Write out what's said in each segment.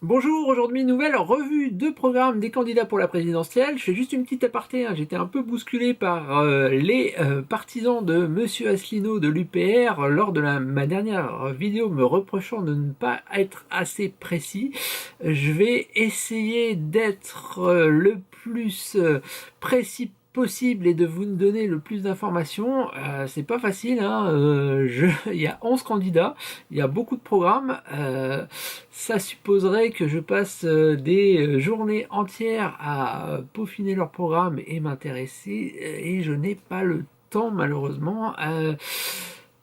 Bonjour, aujourd'hui nouvelle revue de programme des candidats pour la présidentielle. Je fais juste une petite aparté, hein. J'étais un peu bousculé par les partisans de Monsieur Asselineau de l'UPR lors de ma dernière vidéo me reprochant de ne pas être assez précis. Je vais essayer d'être le plus précis possible et de vous donner le plus d'informations. C'est pas facile, hein. Il y a 11 candidats, il y a beaucoup de programmes. Ça supposerait que je passe des journées entières à peaufiner leur programme et m'intéresser, et je n'ai pas le temps malheureusement.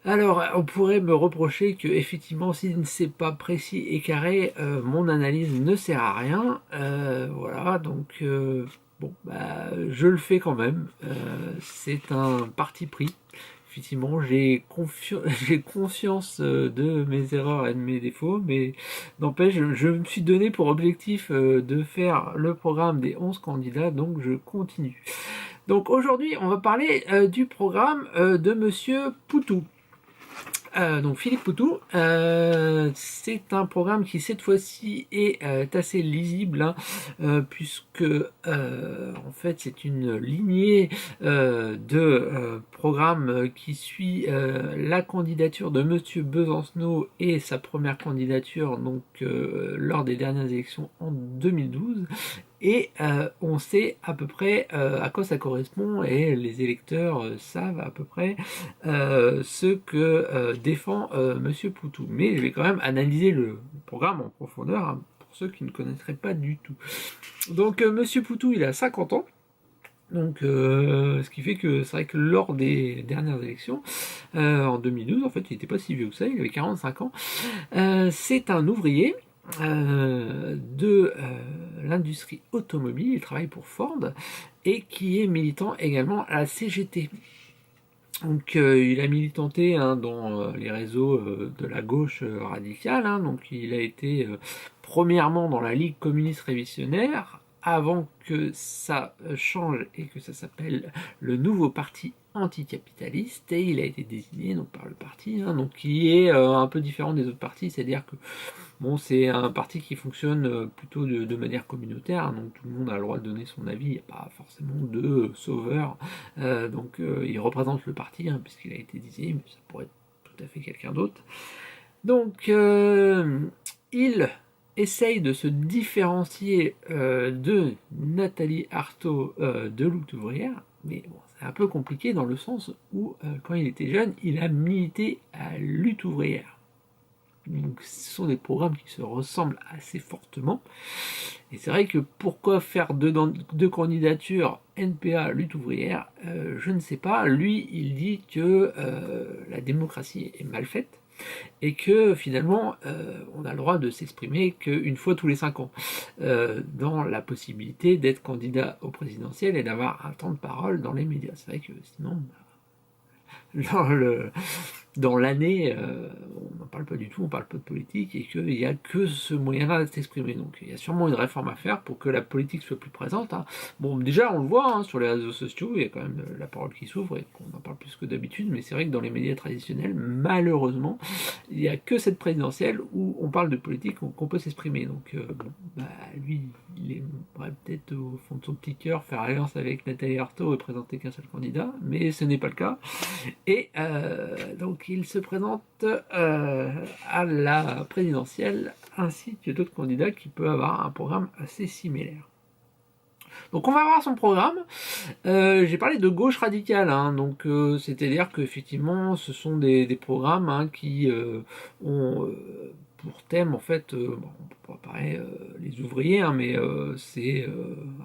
Alors, on pourrait me reprocher que effectivement, si c'est pas précis et carré, mon analyse ne sert à rien. Voilà, donc bon, bah, je le fais quand même. C'est un parti pris. Effectivement, j'ai conscience de mes erreurs et de mes défauts, mais n'empêche, je me suis donné pour objectif de faire le programme des 11 candidats, donc je continue. Donc aujourd'hui, on va parler du programme de Monsieur Poutou. Donc Philippe Poutou, c'est un programme qui cette fois-ci est assez lisible, hein, puisque en fait c'est une lignée de programmes qui suit la candidature de Monsieur Besancenot et sa première candidature donc lors des dernières élections en 2012. Et on sait à peu près à quoi ça correspond et les électeurs savent à peu près ce que défend Monsieur Poutou. Mais je vais quand même analyser le programme en profondeur, hein, pour ceux qui ne connaîtraient pas du tout. Donc Monsieur Poutou, il a 50 ans. Donc, ce qui fait que c'est vrai que lors des dernières élections, en 2012, en fait, il n'était pas si vieux que ça, il avait 45 ans. C'est un ouvrier de l'industrie automobile, il travaille pour Ford et qui est militant également à la CGT. Donc il a militanté, hein, dans les réseaux de la gauche radicale, hein. Donc il a été premièrement dans la Ligue communiste révolutionnaire avant que ça change et que ça s'appelle le nouveau parti anticapitaliste, et il a été désigné donc par le parti, hein, donc qui est un peu différent des autres partis, c'est-à-dire que bon, c'est un parti qui fonctionne plutôt de manière communautaire, hein, donc tout le monde a le droit de donner son avis, il n'y a pas forcément de sauveur. Donc il représente le parti, hein, puisqu'il a été désigné, mais ça pourrait être tout à fait quelqu'un d'autre. Donc il essaye de se différencier de Nathalie Arthaud de Lutte ouvrière, mais bon, c'est un peu compliqué dans le sens où quand il était jeune, il a milité à Lutte ouvrière. Donc ce sont des programmes qui se ressemblent assez fortement. Et c'est vrai que pourquoi faire deux candidatures NPA lutte ouvrière, je ne sais pas. Lui, il dit que la démocratie est mal faite et que finalement on a le droit de s'exprimer qu'une fois tous les 5 ans, dans la possibilité d'être candidat au présidentiel et d'avoir un temps de parole dans les médias. C'est vrai que sinon, dans le dans l'année, on n'en parle pas du tout, on parle pas de politique, et qu'il n'y a que ce moyen-là de s'exprimer. Donc il y a sûrement une réforme à faire pour que la politique soit plus présente, hein. Bon, déjà, on le voit, hein, sur les réseaux sociaux, il y a quand même la parole qui s'ouvre, et qu'on en parle plus que d'habitude, mais c'est vrai que dans les médias traditionnels, malheureusement, il n'y a que cette présidentielle où on parle de politique, qu'on peut s'exprimer. Donc, bon, bah, lui, il aimerait peut-être au fond de son petit cœur faire alliance avec Nathalie Arthaud et présenter qu'un seul candidat, mais ce n'est pas le cas. Et donc il se présente à la présidentielle ainsi que d'autres candidats qui peuvent avoir un programme assez similaire. Donc on va voir son programme. J'ai parlé de gauche radicale, hein, donc c'est-à-dire qu'effectivement ce sont des programmes, hein, qui ont pour thème en fait, bon, on peut parler les ouvriers, hein, mais c'est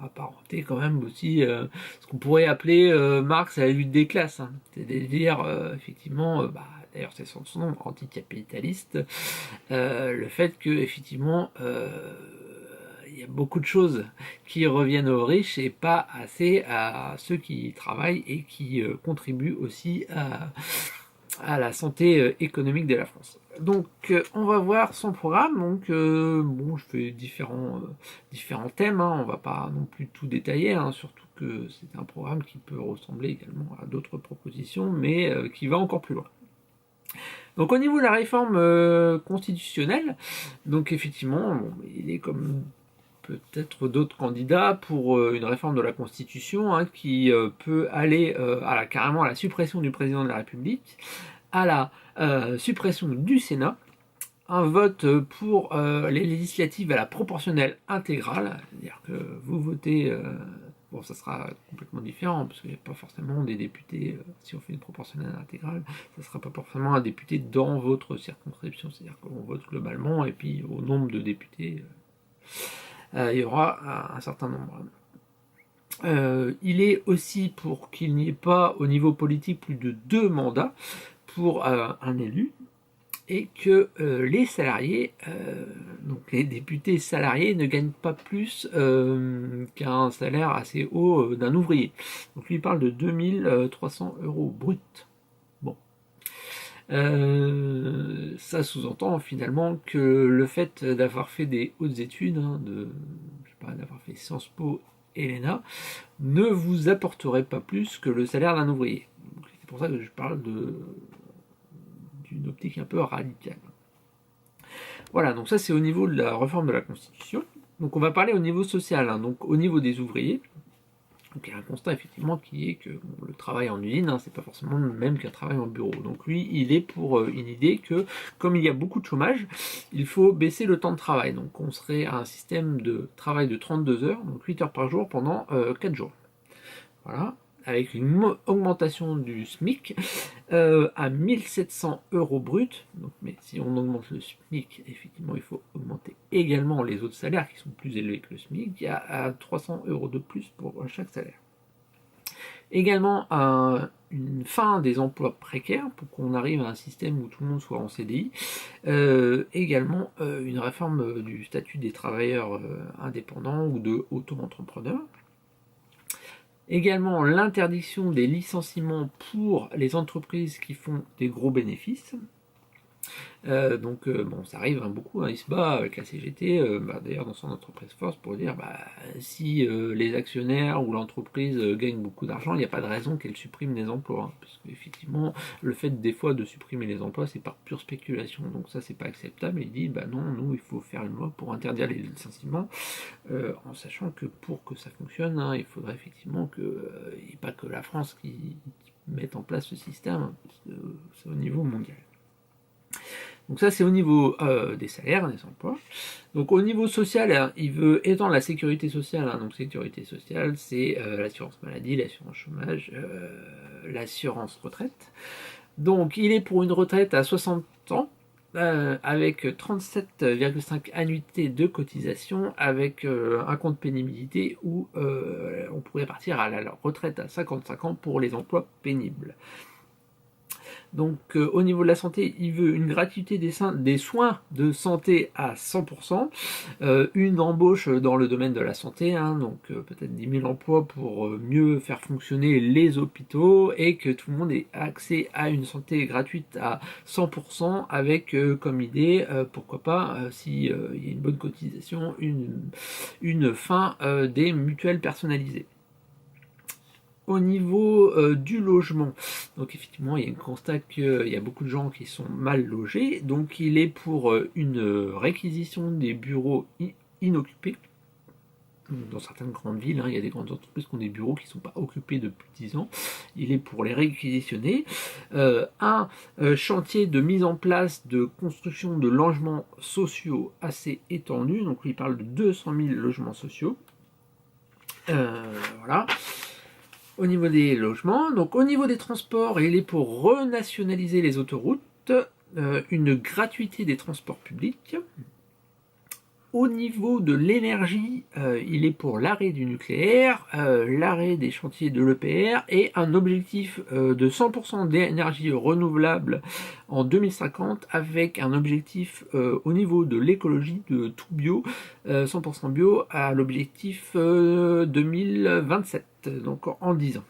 apparenté quand même aussi ce qu'on pourrait appeler Marx à la lutte des classes, hein. C'est-à-dire effectivement, bah, d'ailleurs c'est son nom, anticapitaliste, le fait que effectivement il y a beaucoup de choses qui reviennent aux riches et pas assez à ceux qui travaillent et qui contribuent aussi à la santé économique de la France. Donc on va voir son programme. Donc bon, je fais différents thèmes, hein. On va pas non plus tout détailler, hein, surtout que c'est un programme qui peut ressembler également à d'autres propositions, mais qui va encore plus loin. Donc au niveau de la réforme constitutionnelle, donc effectivement, bon, il est comme peut-être d'autres candidats pour une réforme de la Constitution hein, qui peut aller carrément à la suppression du président de la République, à la suppression du Sénat, un vote pour les législatives à la proportionnelle intégrale, c'est-à-dire que vous votez, bon ça sera complètement différent, parce qu'il n'y a pas forcément des députés, si on fait une proportionnelle intégrale, ça ne sera pas forcément un député dans votre circonscription, c'est-à-dire qu'on vote globalement, et puis au nombre de députés, il y aura un certain nombre. Il est aussi pour qu'il n'y ait pas au niveau politique plus de 2 mandats pour un élu, et que les salariés, donc les députés salariés, ne gagnent pas plus qu'un salaire assez haut d'un ouvrier. Donc lui il parle de 2300 € brut. Bon. Ça sous-entend finalement que le fait d'avoir fait des hautes études, hein, d'avoir fait Sciences Po et l'ENA, ne vous apporterait pas plus que le salaire d'un ouvrier. C'est pour ça que je parle d'une optique un peu radicale. Voilà, donc ça c'est au niveau de la réforme de la Constitution. Donc on va parler au niveau social, hein, donc au niveau des ouvriers. Donc il y a un constat effectivement qui est que le travail en usine, hein, c'est pas forcément le même qu'un travail en bureau. Donc lui, il est pour une idée que comme il y a beaucoup de chômage, il faut baisser le temps de travail. Donc on serait à un système de travail de 32 heures, donc 8 heures par jour pendant 4 jours. Voilà, avec une augmentation du SMIC à 1700 € brut. Donc, mais si on augmente le SMIC, effectivement, il faut augmenter également les autres salaires qui sont plus élevés que le SMIC. Il y a à 300 € de plus pour chaque salaire. Également, une fin des emplois précaires pour qu'on arrive à un système où tout le monde soit en CDI. Également, une réforme du statut des travailleurs indépendants ou de auto-entrepreneurs. Également l'interdiction des licenciements pour les entreprises qui font des gros bénéfices. Bon, ça arrive beaucoup, hein, il se bat avec la CGT, d'ailleurs dans son entreprise force, pour dire si les actionnaires ou l'entreprise gagnent beaucoup d'argent, il n'y a pas de raison qu'elle supprime les emplois. Hein, parce qu'effectivement, le fait des fois de supprimer les emplois, c'est par pure spéculation. Donc ça, c'est pas acceptable. Et il dit, non, nous, il faut faire une loi pour interdire les licenciements, en sachant que pour que ça fonctionne, hein, il faudrait effectivement qu'il n'y ait pas que la France qui mette en place ce système, hein, parce que c'est au niveau mondial. Donc ça c'est au niveau des salaires, des emplois. Donc au niveau social, hein, il veut étendre la sécurité sociale. Hein, donc sécurité sociale, c'est l'assurance maladie, l'assurance chômage, l'assurance retraite. Donc il est pour une retraite à 60 ans, avec 37,5 annuités de cotisation, avec un compte pénibilité où on pourrait partir à la retraite à 55 ans pour les emplois pénibles. Donc au niveau de la santé, il veut une gratuité des soins de santé à 100%, une embauche dans le domaine de la santé, hein, donc peut-être 10 000 emplois pour mieux faire fonctionner les hôpitaux et que tout le monde ait accès à une santé gratuite à 100% avec comme idée, pourquoi pas, s'il y a une bonne cotisation, une fin des mutuelles personnalisées. Au niveau du logement, donc effectivement il y a un constat qu'il y a beaucoup de gens qui sont mal logés, donc il est pour une réquisition des bureaux inoccupés. Dans certaines grandes villes, hein, il y a des grandes entreprises qui ont des bureaux qui ne sont pas occupés depuis 10 ans. Il est pour les réquisitionner. Un chantier de mise en place de construction de logements sociaux assez étendu. Donc il parle de 200 000 logements sociaux. Voilà. Au niveau des logements, donc au niveau des transports, il est pour renationaliser les autoroutes, une gratuité des transports publics. Au niveau de l'énergie, il est pour l'arrêt du nucléaire, l'arrêt des chantiers de l'EPR et un objectif de 100% d'énergie renouvelable en 2050 avec un objectif au niveau de l'écologie de tout bio, 100% bio à l'objectif 2027, donc en 10 ans.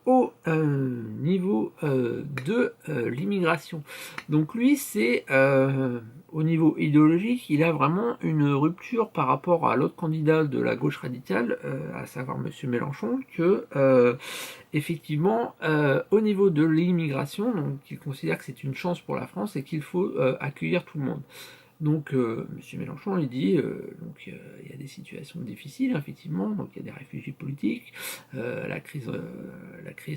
au niveau de l'immigration. Donc lui, c'est au niveau idéologique, il a vraiment une rupture par rapport à l'autre candidat de la gauche radicale, à savoir Monsieur Mélenchon, que effectivement, au niveau de l'immigration, donc il considère que c'est une chance pour la France et qu'il faut accueillir tout le monde. Donc, M. Mélenchon, il dit, donc il y a des situations difficiles, effectivement, donc il y a des réfugiés politiques, la crise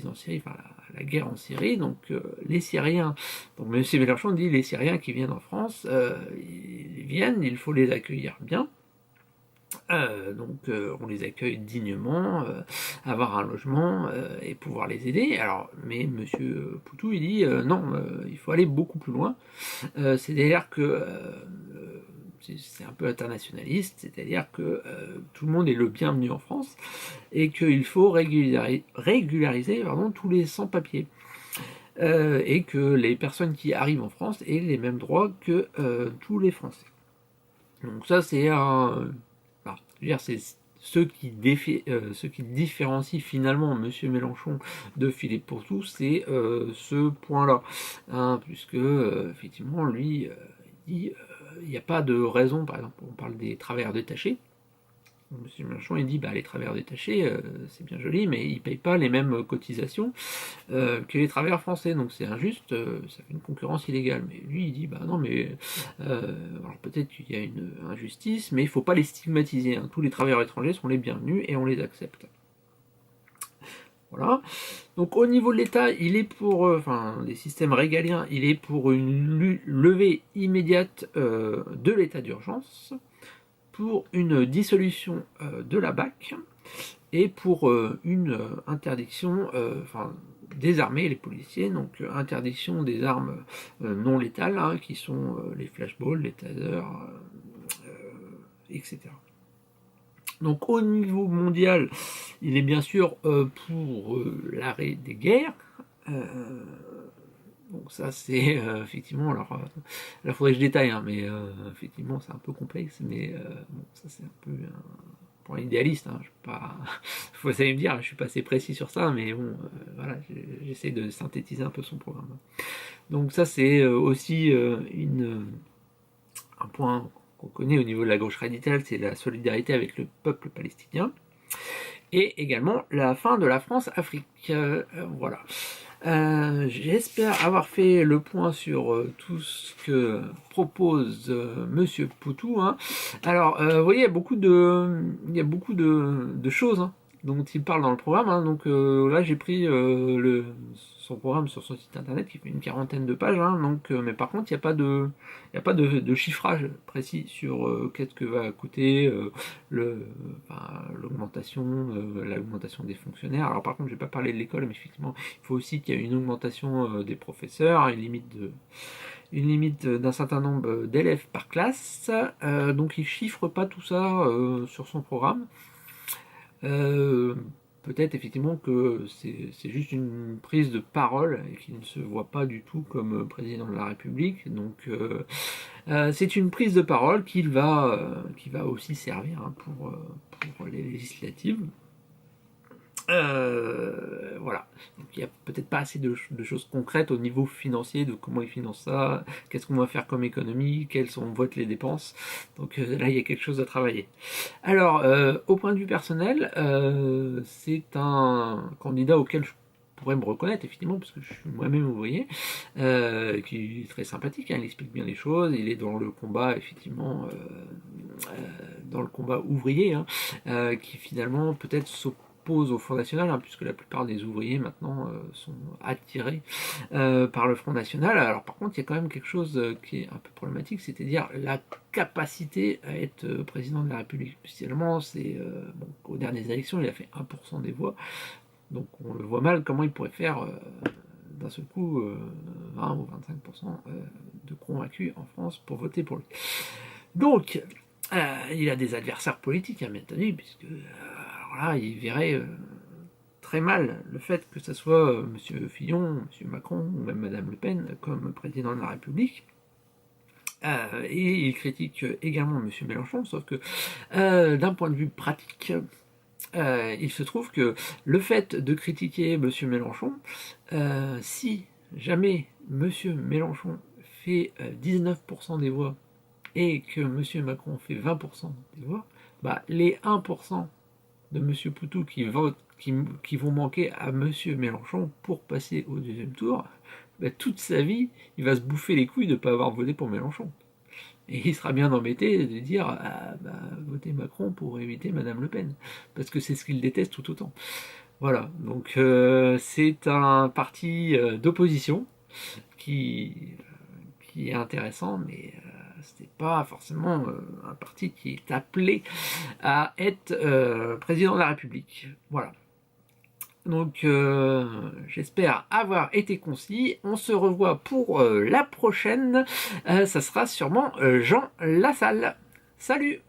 en Syrie, enfin la guerre en Syrie, donc les Syriens, donc M. Mélenchon dit, les Syriens qui viennent en France, ils viennent, il faut les accueillir bien. Donc on les accueille dignement, avoir un logement et pouvoir les aider. Alors, mais Monsieur Poutou il dit non, il faut aller beaucoup plus loin. C'est-à-dire que c'est un peu internationaliste, c'est-à-dire que tout le monde est le bienvenu en France et qu'il faut régulariser tous les sans-papiers. Et que les personnes qui arrivent en France aient les mêmes droits que tous les Français. Donc ça c'est un... c'est ceux qui différencient finalement M. Mélenchon de Philippe Poutou, c'est ce point-là. Hein, puisque, effectivement, lui, il dit il n'y a pas de raison, par exemple, on parle des travailleurs détachés. M. Mélenchon, il dit les travailleurs détachés, c'est bien joli, mais ils ne payent pas les mêmes cotisations que les travailleurs français, donc c'est injuste, ça fait une concurrence illégale. Mais lui, il dit non, mais alors peut-être qu'il y a une injustice, mais il ne faut pas les stigmatiser. Hein. Tous les travailleurs étrangers sont les bienvenus et on les accepte. Voilà. Donc au niveau de l'État, il est pour, des systèmes régaliens, il est pour une levée immédiate de l'état d'urgence, pour une dissolution de la BAC et pour une interdiction, désarmer les policiers, donc interdiction des armes non létales, hein, qui sont les flashballs, les tasers, etc. Donc au niveau mondial, il est bien sûr pour l'arrêt des guerres. Donc ça c'est effectivement, alors là il faudrait que je détaille, hein, mais effectivement c'est un peu complexe, mais bon, ça c'est un peu un point idéaliste, hein, je suis pas, vous allez me dire, je suis pas assez précis sur ça, mais bon, voilà, j'essaie de synthétiser un peu son programme. Donc ça c'est aussi un point qu'on connaît au niveau de la gauche radicale, c'est la solidarité avec le peuple palestinien, et également la fin de la France-Afrique. Voilà. J'espère avoir fait le point sur tout ce que propose Monsieur Poutou. Hein. Alors, vous voyez, il y a beaucoup de choses hein, dont il parle dans le programme. Hein. Donc là, j'ai pris son programme sur son site internet qui fait une 40aine de pages. Hein. Donc, mais par contre, il n'y a pas de chiffrage précis sur qu'est-ce que va coûter l'augmentation des fonctionnaires. Alors par contre, je vais pas parler de l'école, mais effectivement, il faut aussi qu'il y ait une augmentation des professeurs, une limite d'un certain nombre d'élèves par classe. Donc il chiffre pas tout ça sur son programme. Peut-être effectivement que c'est juste une prise de parole et qu'il ne se voit pas du tout comme président de la République. Donc c'est une prise de parole qui va aussi servir hein, pour les législatives. Voilà. Donc, il n'y a peut-être pas assez de choses concrètes au niveau financier, de comment ils financent ça, qu'est-ce qu'on va faire comme économie, quelles sont votent les dépenses. Donc là, il y a quelque chose à travailler. Alors, au point de vue personnel, c'est un candidat auquel je pourrais me reconnaître, effectivement, parce que je suis moi-même ouvrier, qui est très sympathique, hein, il explique bien les choses, il est dans le combat, effectivement, dans le combat ouvrier, hein, qui finalement peut-être s'oppose au Front National, hein, puisque la plupart des ouvriers maintenant sont attirés par le Front National. Alors par contre, il y a quand même quelque chose qui est un peu problématique, c'est-à-dire la capacité à être président de la République. Finalement, c'est aux dernières élections, il a fait 1% des voix, donc on le voit mal comment il pourrait faire d'un seul coup 20 ou 25% de convaincus en France pour voter pour lui. Donc, il a des adversaires politiques, hein, bien entendu, puisque alors là, il verrait très mal le fait que ce soit M. Fillon, M. Macron ou même Mme Le Pen comme président de la République. Et il critique également M. Mélenchon, sauf que d'un point de vue pratique, il se trouve que le fait de critiquer M. Mélenchon, si jamais M. Mélenchon fait 19% des voix et que M. Macron fait 20% des voix, bah, les 1% de M. Poutou qui vont manquer à M. Mélenchon pour passer au deuxième tour, bah, toute sa vie, il va se bouffer les couilles de ne pas avoir voté pour Mélenchon. Et il sera bien embêté de dire ah, bah, votez Macron pour éviter Madame Le Pen, parce que c'est ce qu'il déteste tout autant. Voilà, donc c'est un parti d'opposition qui, qui est intéressant, mais ce n'est pas forcément un parti qui est appelé à être président de la République. Voilà. Donc j'espère avoir été concis. On se revoit pour la prochaine. Ça sera sûrement Jean Lassalle. Salut!